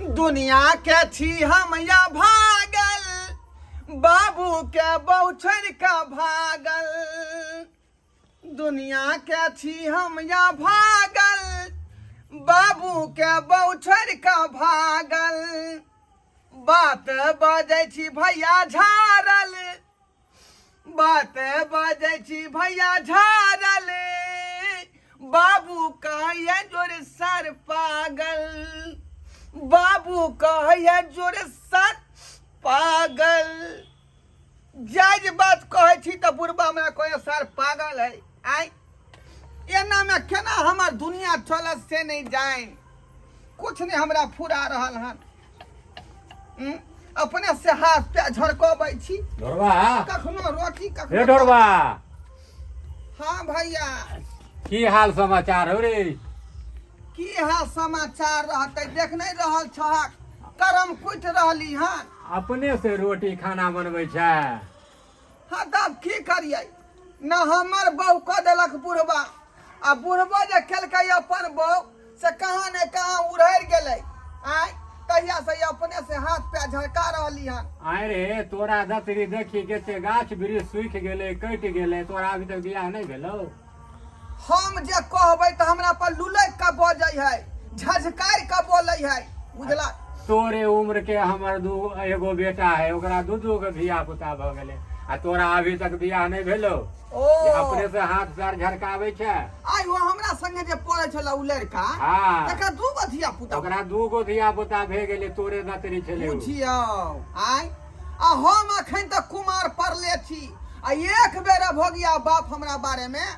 दुनिया के छी हम या भागल, बाबू के बौछर का भागल। दुनिया के छी हम या भागल, बाबू के बौछर का भागल। बात बजै छी भैया झारल, बात बजै छी भैया झारल। बाबू कहैया जोर सर पागल, बाबू कहैया जोर सर पागल। जायज बात कहै छी तऽ बुढ़बा हमरा कहैया सर पागल है। आइ एना में केना हमर दुनिया चलत से नहीं जाए। कुछ नहीं हमरा फुरा रहल हन। अपने से हाथ पे झड़कबै छी। ढोरबा कखनो रोटी हे कखनो ढोरबा, हाँ भैया की हाल समाचार हो रे? की हाल समाचार रहते देख नहीं रहल छह, करम कुट रहली हन। अपने से रोटी खाना बनबै छै? हाँ तब की करिए, न हमर बहू कह देलक बुढ़बा, आ बुढ़बो जे केलकै अपन बहू से कहाँ न कहाँ उड़ैर गेलै। आय तहिया से अपने से हाथ पे झड़का रहली हन। आय रे तोरा दतरी देखी के गाछ वृक्ष सूखि गेलै, कटि गेलै, तोरा अभी तक बियाह नहीं भेलौ? हम जे कहबै तऽ हमरा पर लुलै का बजै है, झझकार का बोलै है, बुझला? तोरे उम्र के हमर एगो बेटा है, ओकरा दू गो धिया पुता भ गेलै, आ तोरा अभी तक बियाह नहीं भेलौ? ओ अपने से हाथ पैर झड़काबै छै? आइ वो हमरा संगे जे पढ़ै छल उ लड़का, हाँ तकरा दू गो धिया पुता, ओकरा दू गो धिया पुता भे गेलै, तोरे दतरी छलै उ। बुझियौ। आइ आ हम अखन तक कुमार पढ़ले छी, आ एक बेर भोगिया बाप हमरा बारे में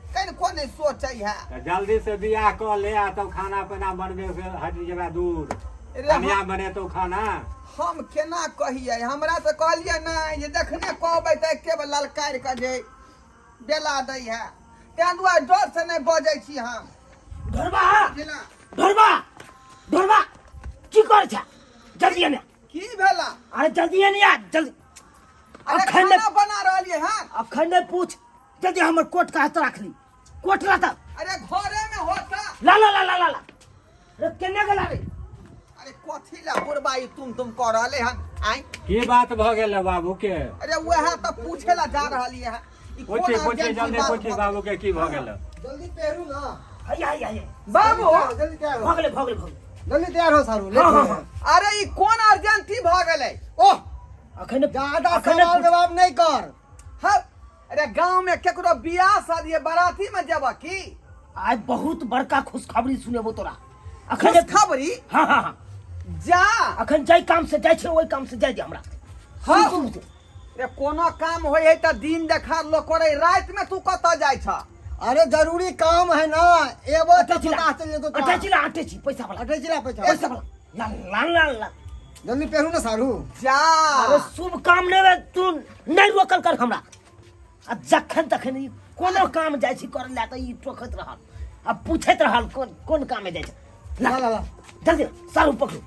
कनिको नहीं सोचै है। तऽ जल्दी से बियाह क ले, आ तब खाना पीना बनबे से हट जेबा दूर। कनिया बनेतौ खाना? हम केना कहिए, हमरा तो कहलिए नहीं, जे जखने कहबै तऽ एके बेर ललकार के जे बेला दै है, तें दुआरे डर से नहीं बजै छी हम। ढोरबा बुझला? ढोरबा ढोरबा की कर छै? जल्दी आने। की भेला? अरे जल्दी आने यार, जल्दी। अरे अखन ने खाना बना रहलिए हन। अखन ने पूछ, जल्दी हमर कोट का हाथ रख ली। कोट ला त अरे घरे में होता। ला ला ला ला ला ला। रे केने गेला रे? अरे कथी ला बुढ़बाई तुम कह रहले हन? आइ की बात भ गेल बाबू के? अरे वह तो पूछे ला जा रहलिए है। ई कोन पूछी अर्जेंट जल्दी बात पूछी भ- बाबू के की भ गेल? जल्दी तैयारू ना। हाय हाय हाय बाबू जल्दी तैयार हो। भगले भगले भगले। जल्दी तैयार हो सारू, लेट हाँ, हो हाँ, गया। अरे ई कोन अर्जेंटी भ गेलै? ओह अखन ज्यादा अखन सवाल जवाब नहीं कर। हाँ, अरे गांव में केकरो बियाह शादी है, बाराती में जेबा की? आज बहुत बड़का खुशखबरी सुनेबो तोरा। खुशखबरी? हाँ हाँ हाँ। जा। अखन जाय काम से जाय छै, ओई काम से जाय दे हमरा। हाँ। सुन, सुन, रे कोनो काम होय है त दिन देखार लोग करे, रात में तू कत जाय छ? अरे जरूरी काम है ना, एबो तो अटैचिला पता चल जेतो तोरा। अटैचिला अटैची पैसा वाला अटैचिला पैसा। पैसा वाला ला ला ला ला। जल्दी पहनू ना सारू। जा। अरे शुभ काम ने तू नहीं रोकल कर हमरा। आ जखन तखन ई कोनो काम जाय छी कर ला त ई टोकत रहल, अब पूछत रहल कोन काम में जाय छै। ला ला ला। जल्दी सारू पकड़ू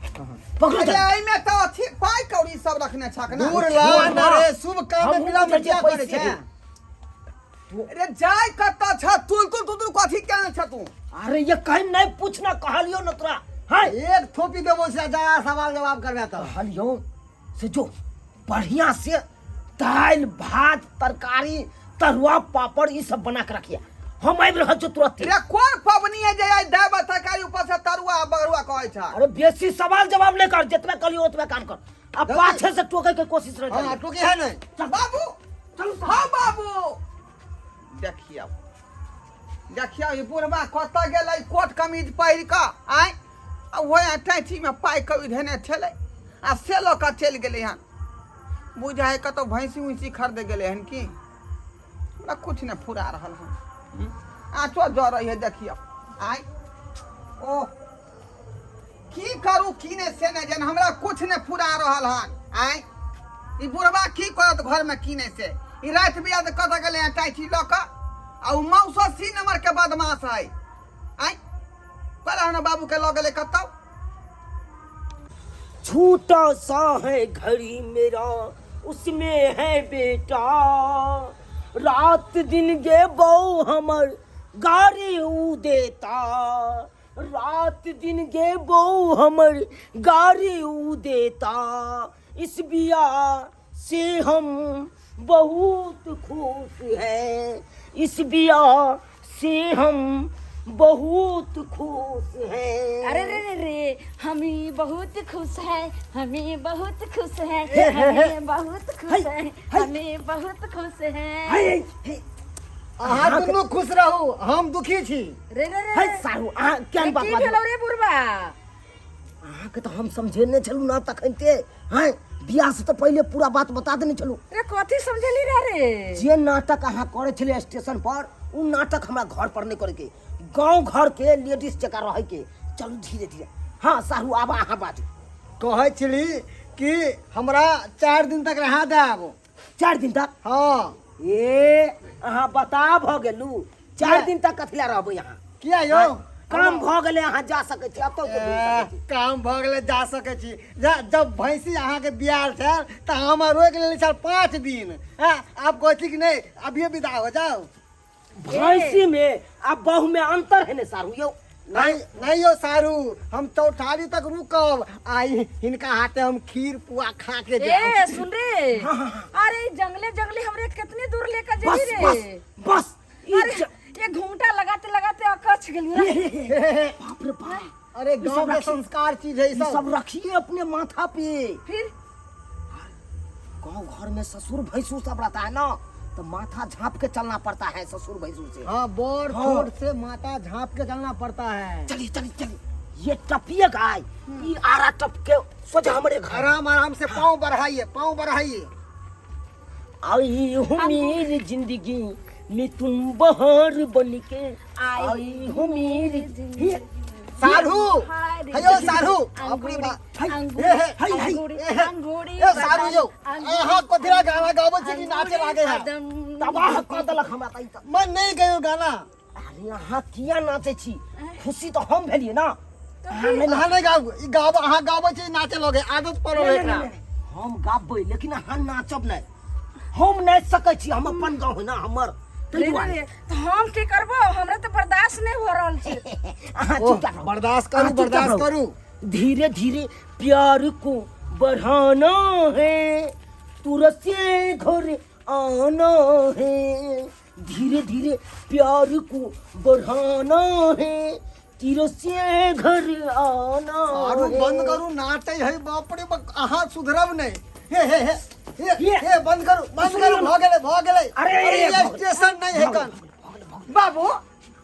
पकड़ू अरे जल्दी। एहि में तो अथी पाई कौड़ी सब रखने छक ना। दूर ला ना रे, शुभ काम में हमहूँ बिना बुझै मटिया छियै करे पैसे छै। दे। अरे जाय कत छ? तुल कथी केने छ तू? अरे ये कहीं नहीं पूछना कहलियो न तोरा। हां एक थोपी देबो से जा सवाल जवाब करबे त। कहलियो से जो बढ़िया से दाल भात तरकारी तरुआ पापड़ ई सब बना के रखिया, हम आबि रहल छौ तुरंत। रे कोन पबनी है जे आई देब तरकारी ऊपर से तरुआ बगरुआ कहै छ? अरे बेसी सवाल जवाब नहीं कर, जितना करियो उतना काम कर। अब जल्दी। पाछे से टोके के कोशिश नहीं हां कर। टोके है नहीं। बाबू चल हाँ बाबू देखियो देखियो ई बुढ़बा कत गेलै कोट कमीज पहिर क। आइ आ ओए टैची में पाई कौड़ी धेने छलै, आ से लऽ कऽ चलि गेलै हन। बुझाइ कतौ भैंसी उइसी खरीदे गेलै हन की? हमरा कुछ नहीं फुरा रहल हन। आँचो जर है देखियो। आइ ओ की करू की नहीं से नहीं जन, हमरा कुछ नहीं फुरा रहल हन। आइ ई बुढ़बा की करत घर में की नहीं से? ई रात बियाद कत गेलै हन टैची लऽ कऽ, आ उ मौसा सी नंबर के बदमाश है। आइ पता है ना बाबू के लऽ गेलै कतौ। छोटा सा है घड़ी मेरा, उसमें है बेटा, रात दिन गे बहू हमर गाड़ी ऊ देता, रात दिन गे बहू हमर गारी उ देता, इस बिया से हम बहुत खुश हैं, इस बिया से हम बहुत खुश हैं। अरे रे रे रे, हमें बहुत खुश है, हमें बहुत खुश है, हमें बहुत खुश है, हमें बहुत खुश है। अहाँ दुनू खुश रहू, हम दुखी छी। रे रे रे, है सारू अहाँ क्या बात की बाजू? भेलौ रे बुढ़बा? अहाँके तो हम समझेने चलू ना तखनते हैं, बियाह से तो पहले पूरा बात बता देने चलू। रे कथी समझली रे? जे नाटक अहाँ करे छले स्टेशन पर, उ नाटक हमरा घर पर नहीं करे के, गांव घर के लेडीज जका रहे के। चलू धीरे धीरे। हाँ सारू आबा अहाँ बाजू। कहै छली कि हमरा 4 दिन तक रहा देब। 4 दिन तक? हाँ। ए अहाँ बता भ गेलू 4 दिन तक कथिला रहबै यहाँ? किया यौ? काम भ गेले अहाँ जा सकै छी, अतौ के घुमि सकै छी। काम भ गेले जा सकै छी। जब भैंसी अहाँ के बियाह छल त हम रोक लेले छल 5 दिन। हां आप कहै छी कि नहीं अभी विदा हो जाओ। भैंसी में आ बहू में अंतर है ने सारू यौ? नहीं नहीं यो सारू, हम चौठारी तक रुकब। आई हिनका हाथे हम खीर पुआ खा के ए जाओ। सुन रे, अरे जंगले जंगले हमरे कितनी दूर लेकर बस जेबी बस रे? बस अरे ये घूमटा लगाते लगाते अकछ गेली रे। बाप रे बाप। अरे गांव के संस्कार चीज है ये सब। सब रखिए अपने माथा पे। फिर गांव घर में ससुर भैंसुर सब रहता है ना, तो माथा झांप के चलना पड़ता है ससुर भैंसुर से। हाँ बोर हाँ। छोड़ से माता झांप के चलना पड़ता है। चलिए चलिए चलिए, ये टपिए गाय, ये आरा टप के सोचा हमारे घर। आराम आराम से पाँव बढ़ाइए, पाँव बढ़ाइए। आई हूँ मेरी जिंदगी में तुम बहार बन के, आई हूँ मेरी जिंदगी। सारू हाय रे। हेयो सारू अंगूरी, अपनी बात अंगूरी, हे, हे, अंगूरी, हे, हे, अंगूरी, ए सारू यो अंगूरी, अहाँ कोथिरा गाना गाबै छी कि नाचे लागे है? तबाह कर देलक हमरा त ई त। मन नहीं गयो गाना। अरे अहाँ किया नाचे छी? खुशी तो हम भेलिए ना। अहाँ नहीं गाओ, ई गाब अहाँ गाबै छी नाचे लगे, आदत पड़ो एकरा। हम गाबै लेकिन अहाँ नाचब नहीं। हम नहीं सकै छी, हम अपन गाँव है ना हमर। रे रे, तो हम की करबो? हमरा तो बर्दाश्त नहीं हो रहल छै। अहाँ ओह, चुपचाप रहो। बर्दाश्त करू, अहाँ चुपचाप बर्दाश्त रहो। करू। धीरे धीरे प्यार को बढ़ाना है, तुरसे घर आना है। धीरे धीरे प्यार को बढ़ाना है, तुरसे घर आना सारू है। बंद करू, नाटे है बाप रे बाप, अहाँ सुधरब नहीं। हे हे हे ये। हे बंद करू, बंद करू। भ गेलै, भ गेलै। अरे, ये स्टेशन नहीं है कन। बाबू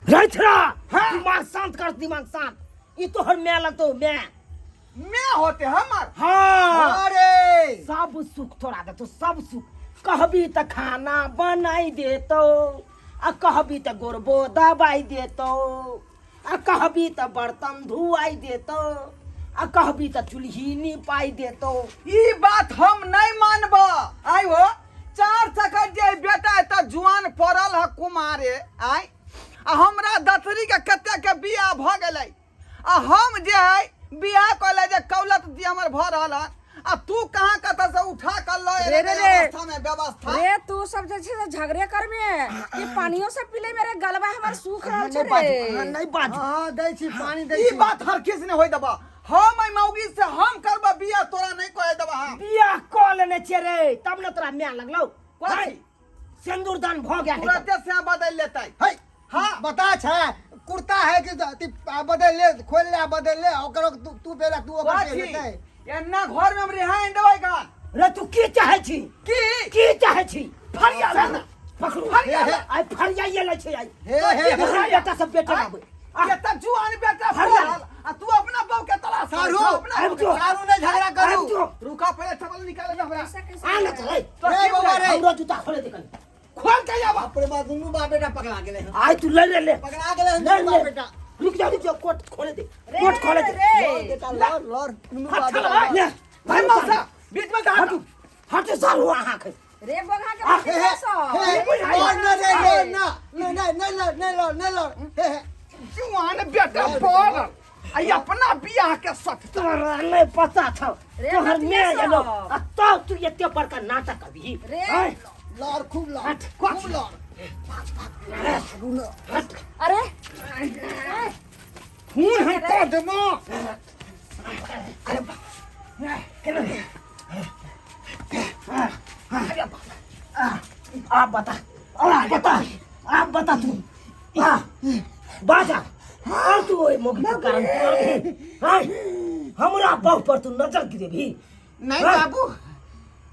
रैथरा, दिमाग शांत कर, दिमाग शांत। ये तो हर मैं लगतो मैं होते हमर। हाँ अरे सब सुख थोड़ा दे तो सब सुख। कहबी त खाना बनाई देतो, आ कहबी त गोरबो दबाई देतो, आ कहबी त बर्तन धुआई देतो, आ कहबी त चूल्ही निपाई देतो। ई बात हम नहीं मानब। आई हो 4 सकट जे बेटा त जुआन पड़ल है कुमारे आई, आ हमरा दथरी के कते के बियाह भ गेलै, आ हम जे है बियाह कले जे कौलत दी हमर भ रहल है, आ तू कहाँ कत से उठा कर लो रे रे रे। व्यवस्था में व्यवस्था। रे तू सब जे छै से झगड़े कर में, ये पानियों से पीले मेरे गलबा हमर सूख रहल छै नहीं बाजू, रे। नहीं बाजू। हाँ दै छी पानी दै ई छी। बात हर किस ने होई दबा। हम आई मौगी से हम करबा बियाह, तोरा नहीं कहे दबा हम। बियाह कऽ लेने छियै रे, तब न तोरा म्या लगलो। कथी? सिंदूर दान भ गया है। तुरंते से बदल लेतै। है हाँ बता छै कुर्ता है कि बदल ले, खोल ले बदल ले, ओकरो तू बेला तू ओकर कथी? लेतै। एन्ना घर में हम रिहाई देबै का? रे तू की चाहे छी? की चाहे छी? फरिया चल। ले, पकड़ू। फरिया ले। आई फरिया ये ले छै आई। हे हे दूसरा बेटा सब बेटे आबै। ये त जुआन बेटा फरिया। फरल, आ तू अपना बहू के तलाश कर। सारू, अपना आबि जो। सारू नहीं झगड़ा करू। आबि जो। रुका पहले चपल निकाले दे हमरा। आ न चले। तो रे ठीक बाबा है। रे। हमरा जूता खोले दे कनी। खोल के आवा। बाप रे बाप, दुनू बाप बेटा पकड़ा गेले हैं। आई तू ले ले ले। पकड़ा गेले हैं ले दुनू बाप ले। बेटा। रुक जा कोट खोले दे। रे कोट खोले दे। रे। बेटा लड़ लड़ दुनू बाप हट बेटा। ले। भाई मौसा बीच में कहा हटू। हट सारू अहाँ के। रे बगा के आ, बैठ हे जा हे सो। हे लड़ ना रे लड़ ना, नहीं नहीं नहीं लड़, नहीं लड़, नहीं लड़। हे हे जुआन बेटा फरल, आई अपना बियाह के सट। तोरा नहीं पता था। रे तोहर हटिया मैं सो। एलो। आ तब तू एते बड़का नाटक अभी। रे। हैं? लड़ खूब लड़, हट, खूब लड़। हट। अरे खून हम कर देबो। आप बता आप बता तू बाजा और तू ओए मुख के कारण हमरा बाप पर तू नजर गिरे भी नहीं बाबू,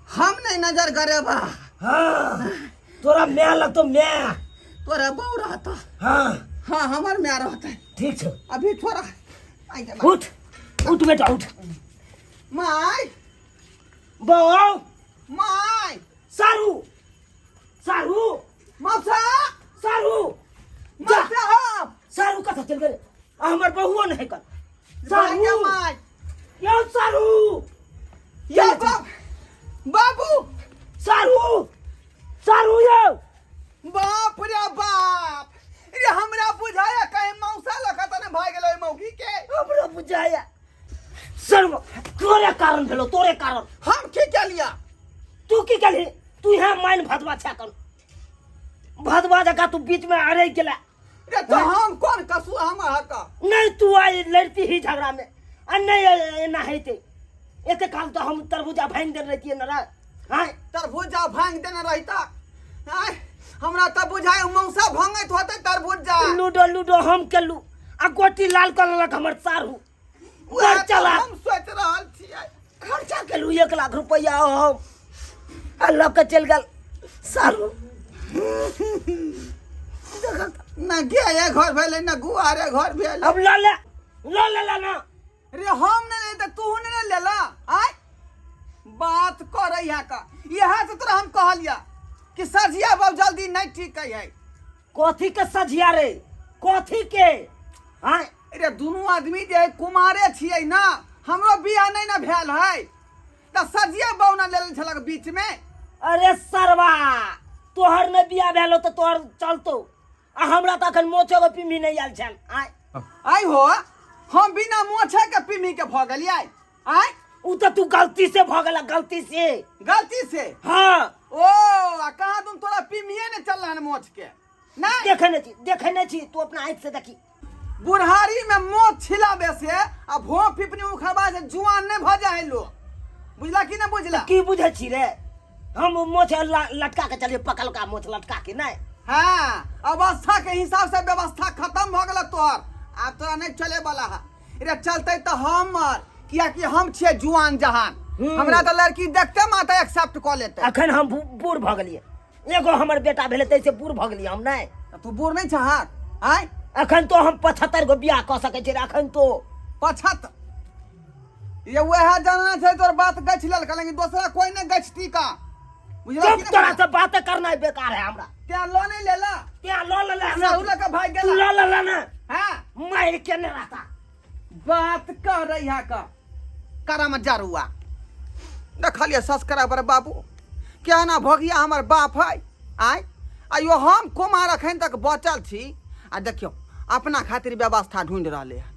हम नहीं नजर करे बा। हाँ तोरा मैं लगतो मैं तोरा बहू रहता। हाँ हाँ हमार में रहता है। ठीक है अभी थोड़ा आइए बा। उठ उठ बेटा उठ। माय बहू माय सारू सारू मौसा सारू जा मौसा सारू कथा चल गए हमर बहुओ नहीं कर सारू सारू माय यो सारू या बाबू सारू सारू यो बाप रे बाप, रे हमरा बुझाया कहीं मौसा लखत ने भाग गेलो मौगी के। हमरा बुझाया सर्व तोरे कारण भेलो तोरे कारण। हम की क्या लिया? तू की कली तू यहाँ माइन भदवा छा कर भदवा जगह तू बीच में अड़े गेला। रे तो हम कौन कसूर हमार हका? नहीं तू आई लड़ती ही झगड़ा में और नहीं ना है ते एते काल तो हम तरबूजा भांग दे रहती है ना। हां तरबूजा भांग देना रहता। हां हमरा त बुझाय मौसा भांगत होते तरबूजा। लूडो लूडो हम केलू आ गोटी लाल कर हमर सारू उधर चला। हम सोच रहल छियै खर्चा केलू 1 लाख रुपया हम अल्लाह के चल गल सारू। ना गे घर भेले ना गुआरे घर भेले। अब ला ले ना रे हम ने ले त तू ने लेला। आय बात कर यहाँ का यह से तोरा हम कहलिया कि सजिया बाबू जल्दी नहीं ठीक है। कथी के सजिया रे कथी के हां रे दोनों आदमी जे कुमारे छियै ना, हमरो बियाह नहीं ना भेल है त सजिया बाबू ना लेल छलक बीच में। अरे सरवा तोहर ने बिया भेलो तो तोहर चलतो आ हमरा त अखन मोछो के पिमी नहीं आल छल। आई हो हम बिना मोछे के पिमी के भ गेलियै। आय उ तो तू गलती से भ गेला गलती से। गलती से? हां ओ आ कहा तुम तोरा पिमिए ने चल रहन मोछ के ना देखने छी तू अपना आंख से देखी बुढ़ारी में मोछ छिलाबे से आ भो पिपनी उखबा से जुआन ने भ जाए लो। बुझला कि ना बुझला? की बुझे छी रे हम मोछ लटका के चलिए पकल का मोछ लटका के नहीं। हाँ अवस्था के हिसाब से व्यवस्था खत्म भ गेल तोहर। आ तोरा नहीं चले वाला है। रे चलते तो हमर किया कि हम छिए जुआन जहान। हमरा तो लड़की देखते माता एक्सेप्ट क लेते। अखन हम बूढ़ भ गेलिए एगो हमर बेटा भेले तैसे बूढ़ भ गेलिए हम नहीं। तू बूढ़ नहीं छहार? आय अखन तो हम 75 गो बियाह क सके छी। अखन तो 75 ये वह जानना छै तोर बात गछ लेल कल दूसरा कोई नहीं गछती का। बुझला कि चुप तोरा से बात करना बेकार है हमरा। क्या लो नहीं लेला? क्या लो ले राहुल का भाई तू गेला। लो ले ना हां मार के नहीं रहता बात कर रही है का करा मत जारुआ देखलिए सस्करा पर बाबू क्या ना भगिया हमर बाप है। आय आयो हम कुमार अखन तक बचल छी आ देखियो अपना खातिर व्यवस्था ढूंढ रहले है।